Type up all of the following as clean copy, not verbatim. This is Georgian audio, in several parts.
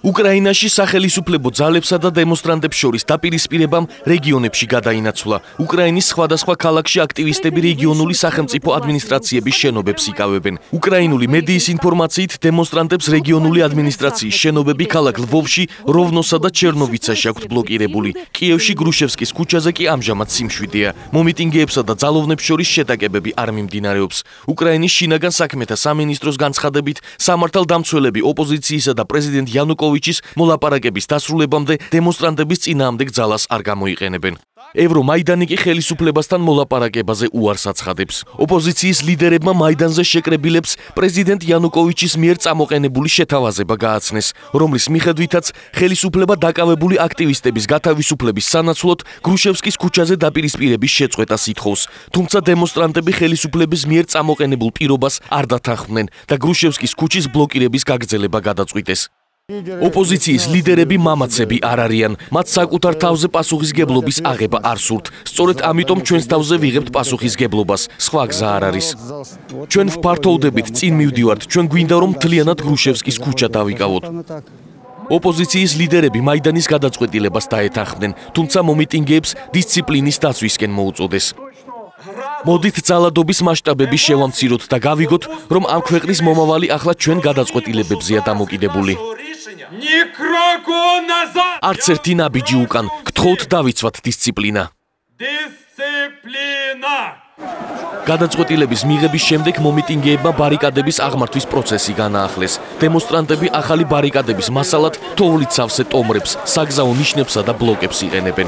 უკრაინაში სახელისუფლებო ძალებსა და დემონსტრანტებს შორის დაპირისპირებამ რეგიონებში გადაინაცვლა. უკრაინის სხვადასხვა ქალაქში აქტივისტები რეგიონული სახელმწიფო ადმინისტრაციების შენობებს იკავებენ. უკრაინული მედიის ინფორმაციით დემონსტრანტებს რეგიონული ადმინისტრაციის შენობები ქალაქ ლვოვში, როვნოსა და ჩერნოვიცაში აქვთ ბლოკირებული. კიევში გრუშევსკის ქუჩაზე კი ამჟამად სიმშვიდეა. მომიტინგეებსა და ძალოვნებს შორის შეტაკებები არ მიმდინარეობს. უკრაინის შინაგან საქმეთა სამინისტროს განცხადებით, სამართალდამცველები ოპოზიციისა და პრეზიდენტ იანუკოვიჩის მოლაპარაკების დასრულებამდე დემონსტრანტების წინააღმდეგ ძალას არ გამოიყენებენ. ევრომაიდანი კი ხელისუფლებასთან მოლაპარაკებაზე უარს აცხადებს. ოპოზიციის ლიდერებმა მაიდანზე შეკრებილებს პრეზიდენტ იანუკოვიჩის მიერ წამოყენებული შეთავაზება გააცნეს, რომლის მიხედვითაც ხელისუფლება დაკავებული აქტივისტების გათავისუფლების სანაცვლოდ გრუშევსკის ქუჩაზე დაპირისპირების შეწყვეტას ითხოვს. თუმცა დემონსტრანტები ხელისუფლების მიერ წამოყენებულ პირობას არ დათანხმდნენ და გრუშევსკის ქუჩის ბლოკირების გაგრძელება გადაწყვიტეს. ოპოზიციის ლიდერები მამაცები არ არიან, მათ საკუთარ თავზე პასუხისგებლობის აღება არ სურთ. სწორედ ამიტომ ჩვენს თავზე ვიღებთ პასუხისგებლობას, სხვა გზა არ არის. ჩვენ ვფართოვდებით, წინ მივდივართ, ჩვენ გვინდა რომ მთლიანად გრუშევსკის ქუჩა დავიკავოთ. ოპოზიციის ლიდერები მაიდანის გადაწყვეტილებას დაეთანხმდნენ, თუმცა მომიტინგეებს დისციპლინის დაცვისკენ მოუწოდეს. მოდით ძალადობის მასშტაბები შევამციროთ და გავიგოთ, რომ ამ ქვეყნის მომავალი ახლა ჩვენ გადაწყვეტილებებზეა დამოკიდებული. არც ერთი ნაბიჯი უკან, გთხოვთ დავიცვათ დისციპლინა. გადაწყვეტილების მიღების შემდეგ მომიტინგეებმა ბარიკადების აღმართვის პროცესი განაახლეს. დემონსტრანტები ახალი ბარიკადების მასალად თოვლით სავსე ტომრებს, საგზაო ნიშნებსა და ბლოკებს იყენებენ.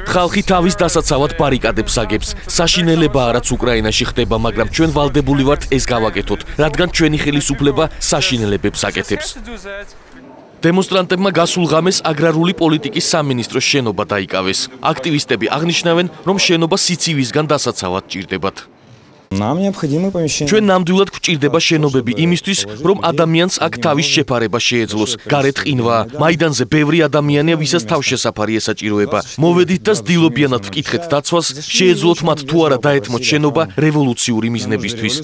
ხალხი თავის დასაცავად ბარიკადებს აგებს. საშინელებაა, რაც უკრაინაში ხდება, მაგრამ ჩვენ ვალდებული ვართ ეს გავაკეთოთ, რადგან ჩვენი ხელისუფლება საშინელებებს აკეთებს. დემონსტრანტებმა გასულ ღამეს აგრარული პოლიტიკის სამინისტროს შენობა დაიკავეს. აქტივისტები აღნიშნავენ, რომ შენობა სიცივისგან დასაცავად ჭირდებათ. ჩვენ ნამდვილად გვჭირდება შენობები იმისთვის, რომ ადამიანს აქ თავის შეფარება შეეძლოს. გარეთ ყინვაა, მაიდანზე ბევრი ადამიანია, ვისაც თავშესაფარი ესაჭიროება. მოვედით და ზდილობიანად ვკითხეთ დაცვას, შეეძლოთ მათ თუ არა დაეთმოთ შენობა რევოლუციური მიზნებისთვის.